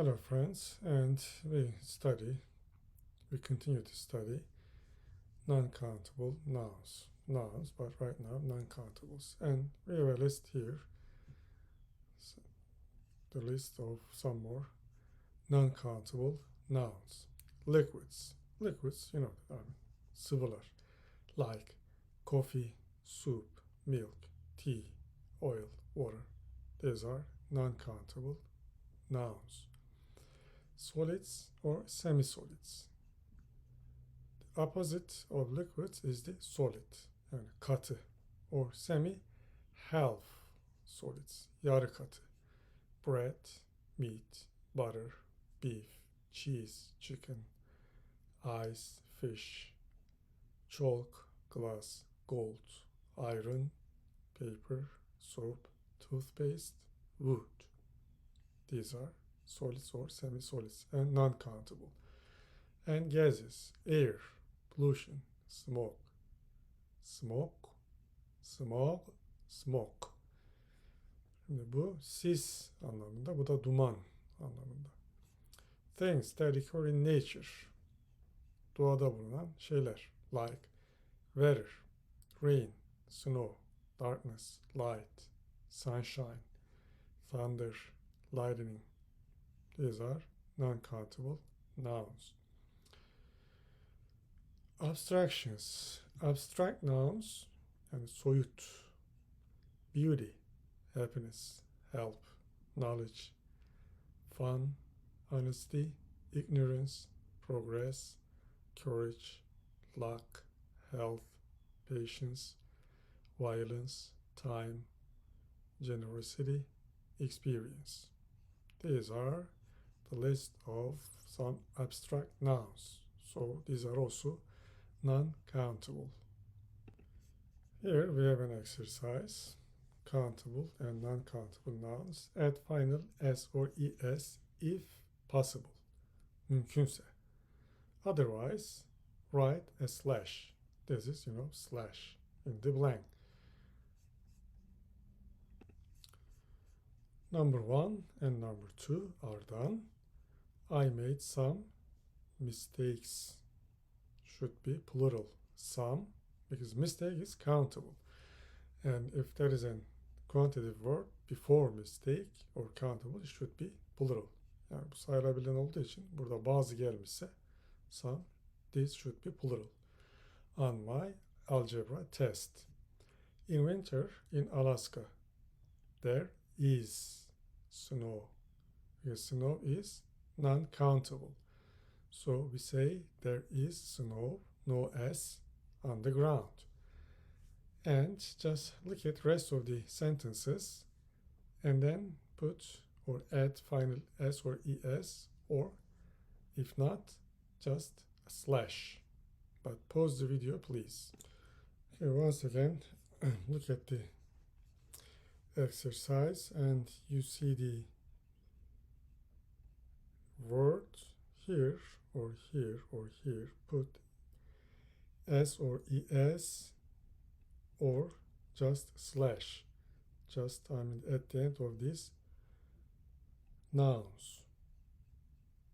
Hello friends, and we continue to study non-countable nouns, but right now non-countables. And we have a list here, the list of some more non-countable nouns. Liquids, sıvılar, like coffee, soup, milk, tea, oil, water. These are non-countable nouns. Solids or semi-solids. The opposite of liquids is the solid, yani katı, or semi-half solids, yarı katı. Bread, meat, butter, beef, cheese, chicken, ice, fish, chalk, glass, gold, iron, paper, soap, toothpaste, wood. These are solids or semi-solids and non-countable. And gases, air, pollution, smoke, smoke. Şimdi bu sis anlamında, bu da duman anlamında. Things that occur in nature, doğada bulunan şeyler, like weather, rain, snow, darkness, light, sunshine, thunder, lightning. These are non-countable nouns. Abstractions. Abstract nouns, yani soyut, beauty, happiness, help, knowledge, fun, honesty, ignorance, progress, courage, luck, health, patience, violence, time, generosity, experience. These are the list of some abstract nouns. So these are also non-countable. Here we have an exercise. Countable and non-countable nouns. Add final s or es if possible. Mümkünse. Otherwise, write a slash. This is, slash in the blank. Number 1 and number 2 are done. I made some mistakes. Should be plural. Some, because mistake is countable. And if there is a quantitative word before mistake or countable, it should be plural. Yani bu sayılabilen olduğu için burada bazı gelmişse some, this should be plural. On my algebra test. In winter in Alaska, there is snow. Because snow is non-countable. So we say there is snow, no s, on the ground. And just look at rest of the sentences and then put or add final s or es, or if not, just a slash. But pause the video, please. Okay, once again, look at the exercise and you see the word here or here or here. Put s or es or just slash. Just at the end of these nouns.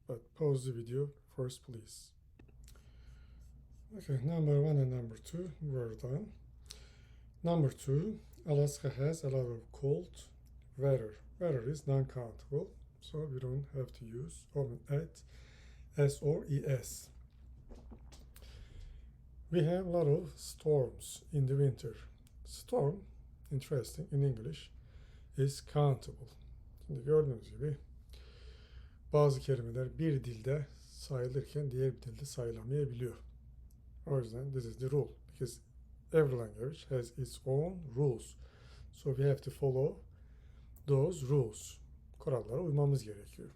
But pause the video first, please. Okay, number 1 and number 2 were done. Number 2, Alaska has a lot of cold weather. Weather is non-countable, so we don't have to use or add s or es. We have a lot of storms in the winter. Storm, interesting in English, is countable. Şimdi gördüğünüz gibi bazı kelimeler bir dilde sayılırken diğer bir dilde sayılamayabiliyor. O yüzden this is the rule, because every language has its own rules. So we have to follow those rules. Kurallara uymamız gerekiyor.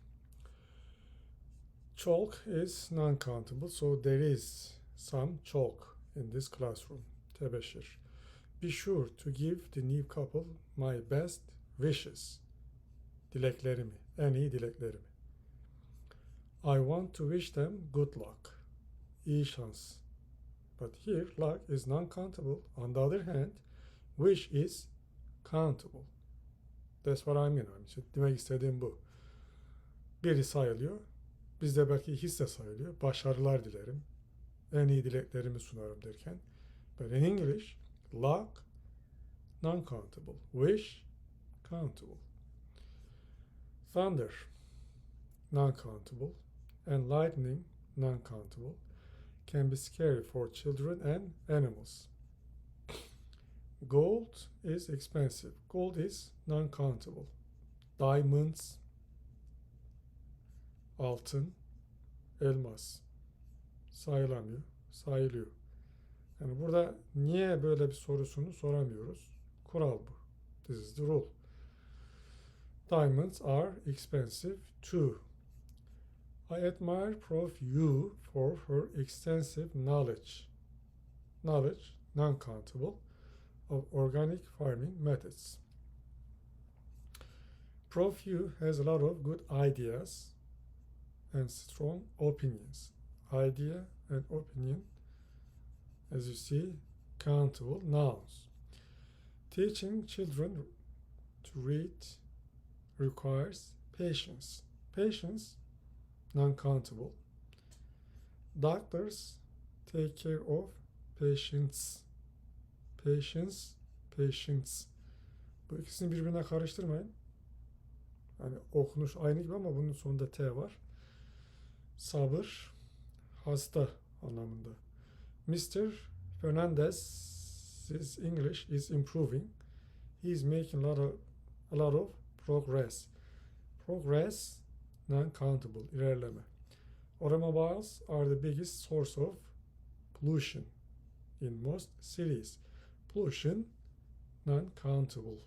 Chalk is non-countable, so there is some chalk in this classroom. Tebeşir. Be sure to give the new couple my best wishes. Dileklerimi, en iyi dileklerimi. I want to wish them good luck. İyi şans. But here, luck is non-countable. On the other hand, wish is countable. That's what I mean. Demek istediğim bu. biri sayılıyor. Bizde belki ikisi de sayılıyor. Başarılar dilerim. En iyi dileklerimi sunarım derken. But in English, luck, non-countable. Wish, countable. Thunder, non-countable. And lightning, non-countable. Can be scary for children and animals. Gold is expensive. Gold is non-countable. Diamonds, altın, elmas sayılamıyor, sayılıyor. Yani burada niye böyle bir sorusunu soramıyoruz. Kural bu. This is the rule. Diamonds are expensive too. I admire Prof. Yu for her extensive knowledge. Knowledge, non-countable, of organic farming methods. Prof. Yu has a lot of good ideas and strong opinions. Idea and opinion, as you see, countable nouns. Teaching children to read requires patience. Patience, non-countable. Doctors take care of patients. Patience, patience. Bu ikisini birbirine karıştırmayın. Yani okunuş aynı gibi ama bunun sonunda T var. Sabır, hasta anlamında. Mr. Fernandez's English is improving. He is making a lot of progress. Progress, non-countable, ilerleme. Automobiles are the biggest source of pollution in most cities. Pollution, non-countable.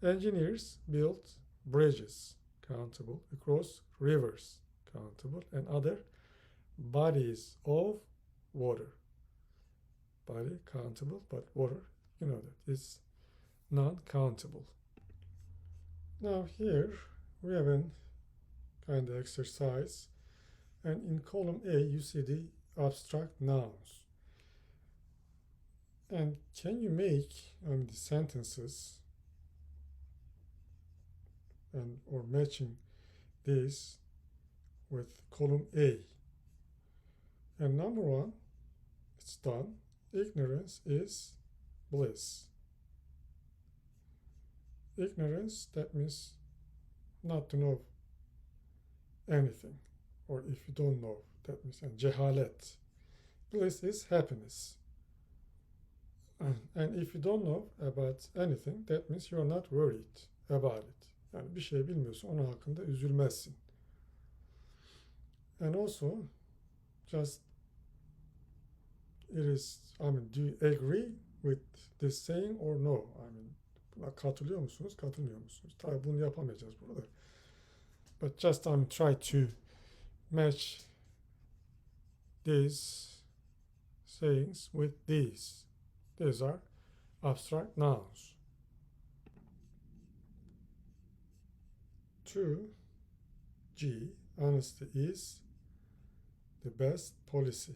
Engineers build bridges, countable, across rivers, countable, and other bodies of water. Body, countable, but water, you know that, is non-countable. Now here we have a kind of exercise, and in column A you see the abstract nouns. And can you make the sentences and or matching this with column A? And number one, it's done. Ignorance is bliss. Ignorance, that means not to know anything, or if you don't know, that means cehalet. Bliss is happiness. And if you don't know about anything, that means you're not worried about it. Yani bir şey bilmiyorsun, onun hakkında üzülmezsin. And also, just it is, do you agree with this saying or no? Buna katılıyor musunuz, katılmıyor musunuz? Tabii bunu yapamayacağız burada. But just try to match these sayings with these. These are abstract nouns. 2G, honesty is the best policy.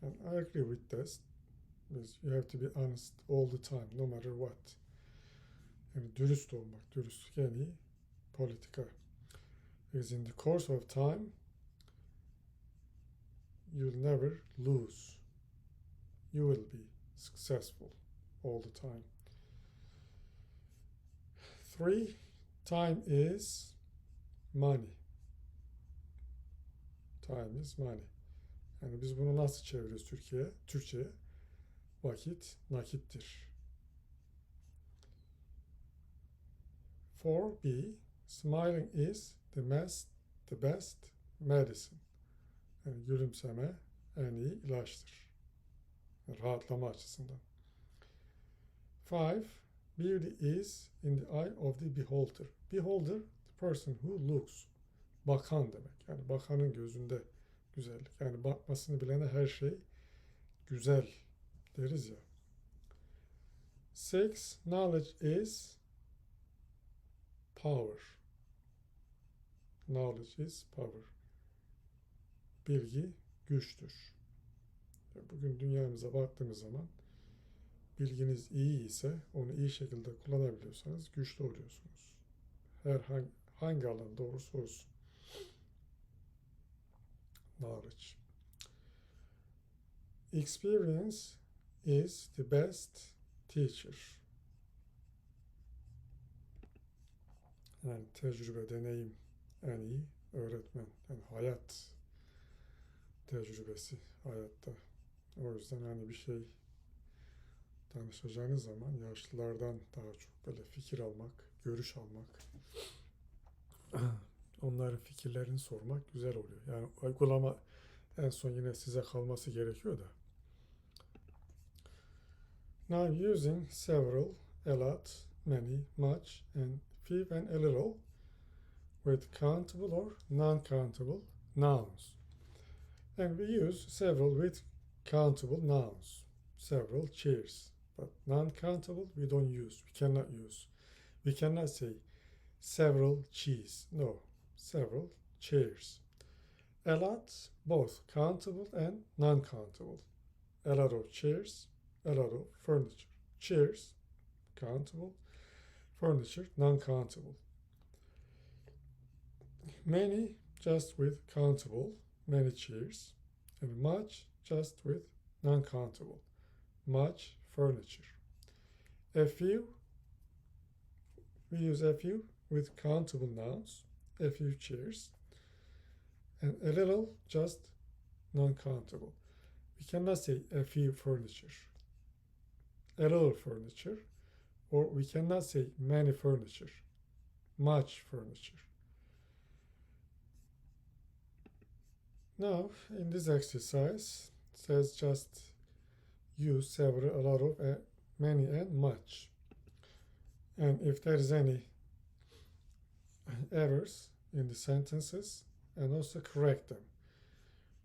And I agree with this, because you have to be honest all the time, no matter what. Yani dürüst olmak, dürüstlük en iyi politika. Because in the course of time, you'll never lose. You will be successful all the time. 3, time is money. Time is money. Yani biz bunu nasıl çeviriyoruz Türkçe'ye? Vakit nakittir. 4B, smiling is the best medicine. Yani gülümseme en iyi ilaçtır. Rahatlama açısından. 5, beauty is in the eye of the beholder. Beholder, the person who looks. Bakan demek. Yani bakanın gözünde güzellik. Yani bakmasını bilene her şey güzel deriz ya. 6, knowledge is power. Knowledge is power. Bilgi güçtür. Bugün dünyamıza baktığımız zaman bilginiz iyi ise, onu iyi şekilde kullanabiliyorsanız güçlü oluyorsunuz. Hangi alan doğrusu olsun. Knowledge. Experience is the best teacher. Yani tecrübe, deneyim en iyi öğretmen. Yani hayat tecrübesi hayatta. O yüzden hani bir şey danışacağınız zaman yaşlılardan daha çok böyle fikir almak, görüş almak, onların fikirlerini sormak güzel oluyor. Yani uygulama en son yine size kalması gerekiyor da. Now using several, a lot, many, much, and few and a little with countable or non-countable nouns. And we use several with countable nouns. Several chairs. But non-countable we don't use. We cannot use. We cannot say several cheese. No. Several chairs. A lot, both countable and non-countable. A lot of chairs, a lot of furniture. Chairs, countable. Furniture, non-countable. Many, just with countable, many chairs. And much, just with non-countable, much furniture. A few, we use a few with countable nouns, a few chairs. And a little, just non-countable. We cannot say a few furniture, a little furniture, or we cannot say many furniture, much furniture. Now, in this exercise, it says just use several, a lot of, many, and much. And if there is any errors in the sentences, and also correct them.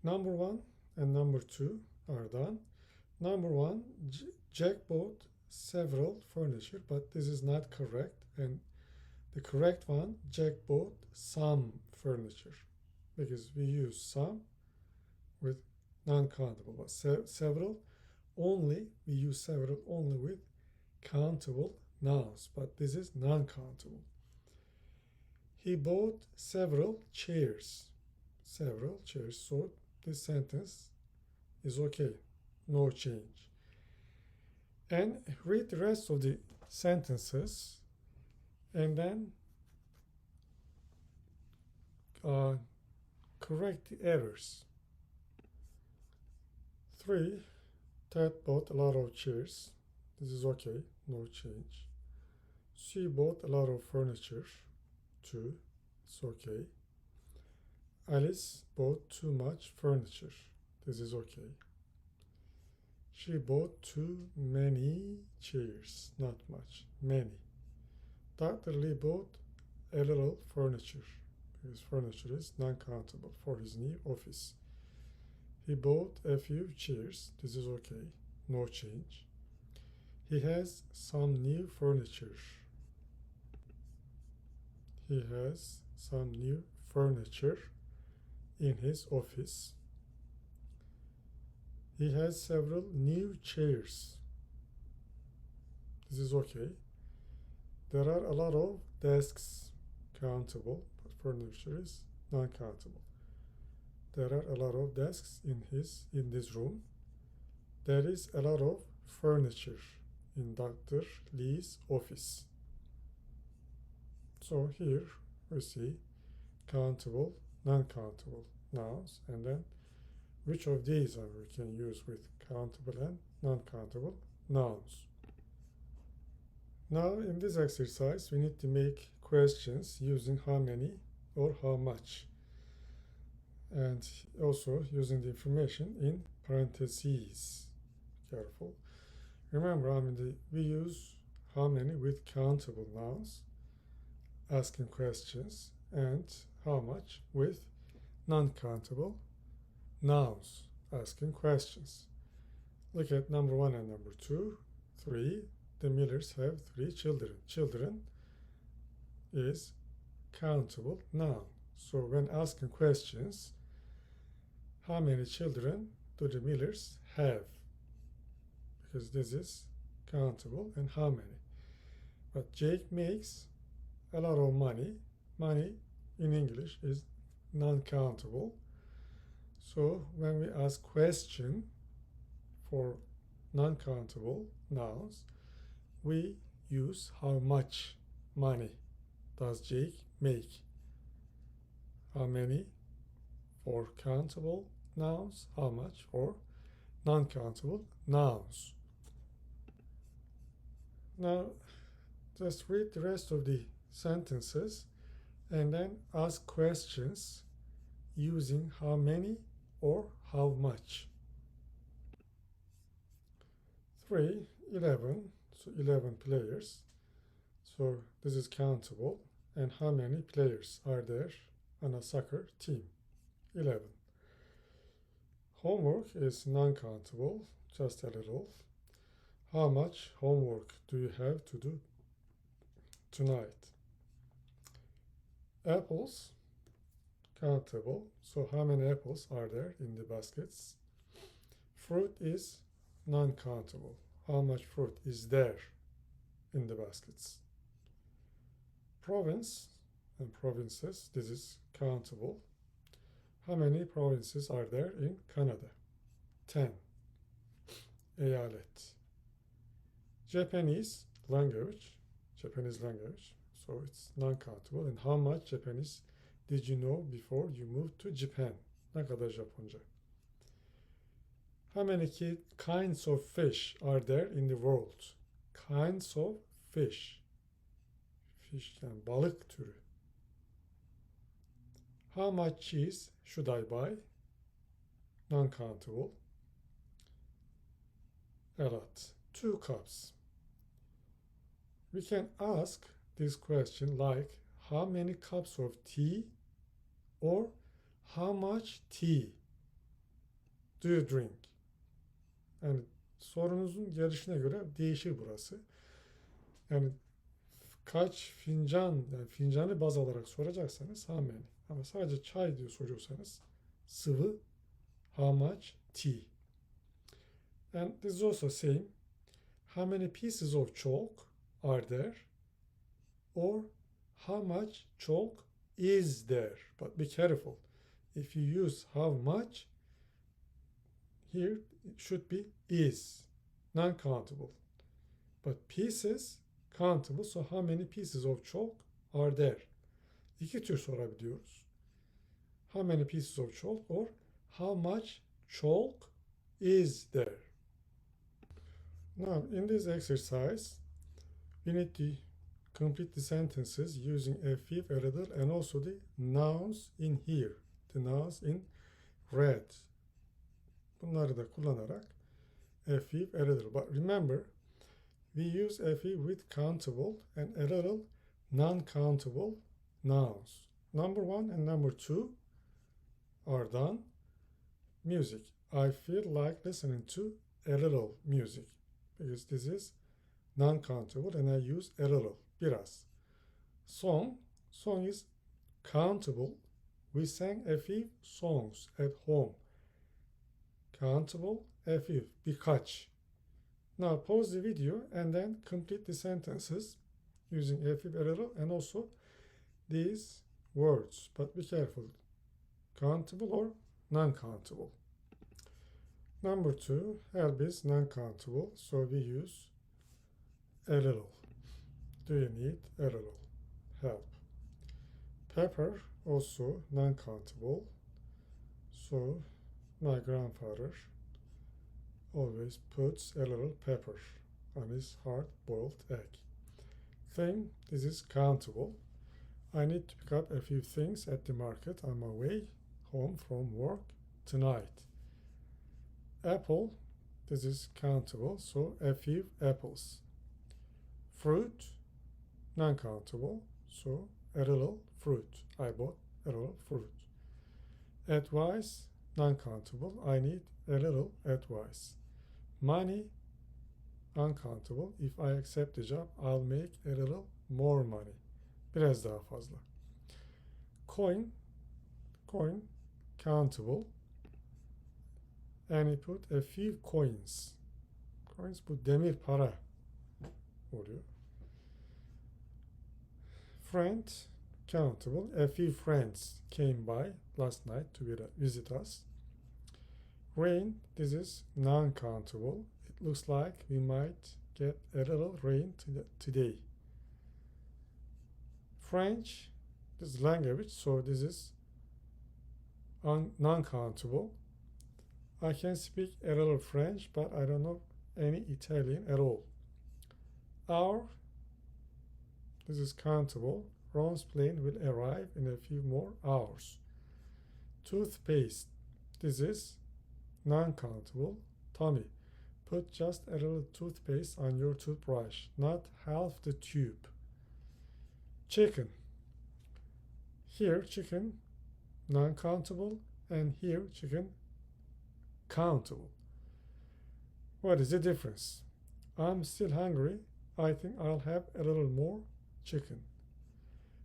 Number 1 and number 2 are done. Number 1, Jack bought several furniture, but this is not correct. And the correct one, Jack bought some furniture, because we use some with non-countable, but several only, we use several only with countable nouns, but this is non-countable. He bought several chairs. Several chairs. So this sentence is okay. No change. And read the rest of the sentences and then correct the errors. 3. Ted bought a lot of chairs. This is okay. No change. She bought a lot of furniture. 2. It's okay. Alice bought too much furniture. This is okay. She bought too many chairs. Not much. Many. Dr. Lee bought a little furniture. His furniture is non-countable for his new office. He bought a few chairs. This is okay. No change. He has some new furniture. He has some new furniture in his office. He has several new chairs. This is okay. There are a lot of desks, countable, but furniture is non-countable. There are a lot of desks in this room. There is a lot of furniture in Dr. Lee's office. So here we see countable, non-countable nouns, and then which of these we can use with countable and non-countable nouns. Now in this exercise we need to make questions using how many or how much, and also using the information in parentheses. Careful. Remember, we use how many with countable nouns, asking questions, and how much with non-countable nouns, asking questions. Look at number 1 and number 2. 3. The Millers have 3 children. Children is countable noun. So when asking questions, how many children do the Millers have? Because this is countable and how many. But Jake makes a lot of money. money in English is non-countable. So when we ask question for non-countable nouns, we use how much money does Jake make? How many for countable nouns, how much for non-countable nouns. Now just read the rest of the sentences and then ask questions using how many or how much. 3, 11, so 11 players. So this is countable. And how many players are there on a soccer team? 11. Homework is non-countable, just a little. How much homework do you have to do tonight? Apples, countable. So how many apples are there in the baskets? Fruit is non-countable. How much fruit is there in the baskets? Province and provinces, this is countable. How many provinces are there in Canada? 10. Eyalet. Japanese language, so it's non-countable. And how much Japanese did you know before you moved to Japan? Ne kadar Japonca? How many kinds of fish are there in the world? Kinds of fish. Fish yani balık türü. How much cheese should I buy? Non-countable. A lot. 2 cups. We can ask this question like how many cups of tea or how much tea do you drink? Yani sorunuzun gelişine göre değişir burası. Yani kaç fincan, yani fincanı baz alarak soracaksanız how many. Ama sadece çay diye soruyorsanız sıvı how much tea. And this is also same. How many pieces of chalk are there? Or how much chalk is there? But be careful. If you use how much, here it should be is, non-countable. But pieces, countable. So how many pieces of chalk are there? İki tür sorabiliyoruz. How many pieces of chalk or how much chalk is there? Now, in this exercise, we need to complete the sentences using a fifth, a little, and also the nouns in here. The nouns in red. Bunları da kullanarak a fifth, a little. But remember, we use a fifth with countable and a little non-countable nouns. Number 1 and number 2 are done. Music. I feel like listening to a little music because this is non-countable and I use a little, biraz. Song is countable. We sang a few songs at home. Countable, a few, birkaç. Now pause the video and then complete the sentences using a few, a little, and also these words. But be careful, countable or non-countable. Number 2, help is non-countable, so we use a little. Do you need a little help? Pepper, also non-countable, so my grandfather always puts a little pepper on his hard-boiled egg. Thing, this is countable. I need to pick up a few things at the market on my way home from work tonight. Apple, this is countable, so a few apples. Fruit, non-countable, so a little fruit. I bought a little fruit. Advice, non-countable. I need a little advice. Money, uncountable. If I accept the job, I'll make a little more money. Biraz daha fazla. Coin, countable. And he put a few coins. Coins bu demir para oluyor. Friend, countable. A few friends came by last night to visit us. Rain, this is non-countable. It looks like we might get a little rain today. French, this is language, so this is non-countable. I can speak a little French, but I don't know any Italian at all. Our, this is countable. Ron's plane will arrive in a few more hours. Toothpaste, this is non-countable. Tommy, put just a little toothpaste on your toothbrush, not half the tube. Chicken, here chicken non-countable, and here chicken countable. What is the difference? I'm still hungry. I think I'll have a little more chicken.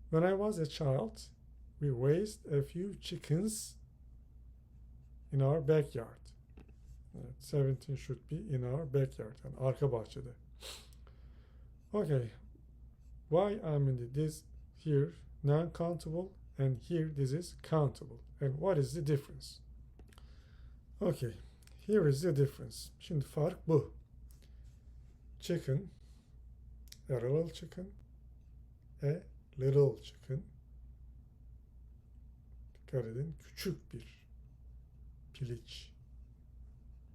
When I was a child, we raised a few chickens in our backyard. 17 should be in our backyard, and arka bahçede. Okay, why I'm in this here non-countable and here this is countable, and what is the difference? Okay, here is the difference. Şimdi fark bu. Chicken, a little chicken, a little chicken. Dikkat edin, küçük bir piliç.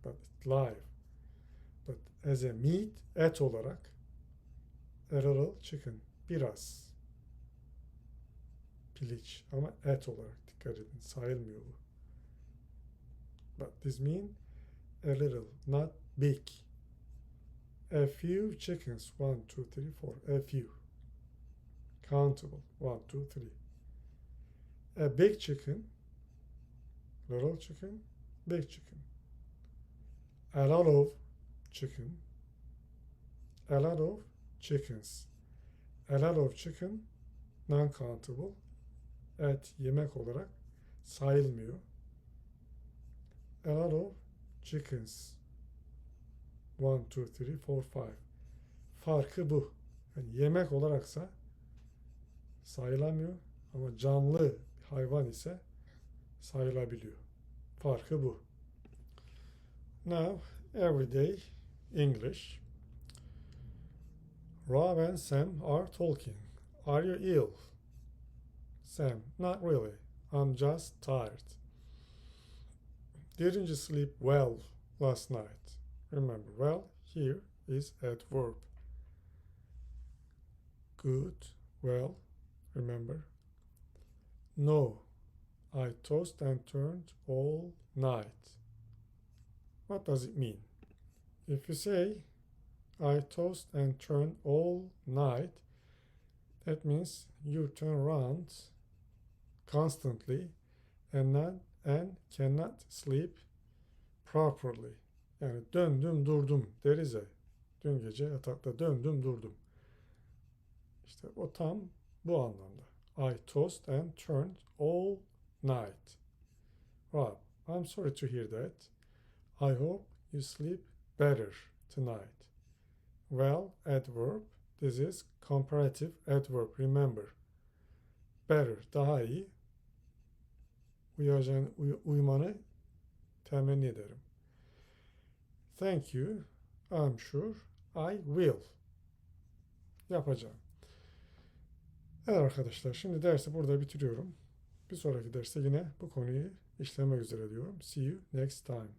But it's live. But as a meat, et olarak, a little chicken, biraz piliç ama et olarak dikkat edin, sayılmıyor bu. But this mean a little, not big. A few chickens, 1, 2, 3, 4, a few. Countable, 1, 2, 3. A big chicken, little chicken, big chicken. A lot of chicken, a lot of chickens. A lot of chicken, non-countable. Et yemek olarak sayılmıyor. A lot of chickens. 1, 2, 3, 4, 5. Farkı bu. Yani yemek olaraksa sayılamıyor ama canlı hayvan ise sayılabiliyor. Farkı bu. Now, everyday English. Rob and Sam are talking. Are you ill? Sam, not really. I'm just tired. Didn't you sleep well last night? Remember, well here is adverb. Good, well, remember. No, I tossed and turned all night. What does it mean? If you say, I tossed and turned all night, that means you turn around constantly and cannot sleep properly. Yani döndüm durdum deriz ya. Dün gece yatakta döndüm durdum. İşte o tam bu anlamda. I tossed and turned all night. Rob, I'm sorry to hear that. I hope you sleep better tonight. Well, adverb. This is comparative adverb. Remember. Better, daha iyi. Uyumanı temenni ederim. Thank you. I'm sure I will. Yapacağım. Evet arkadaşlar, şimdi dersi burada bitiriyorum. Bir sonraki derste yine bu konuyu işlemek üzere diyorum. See you next time.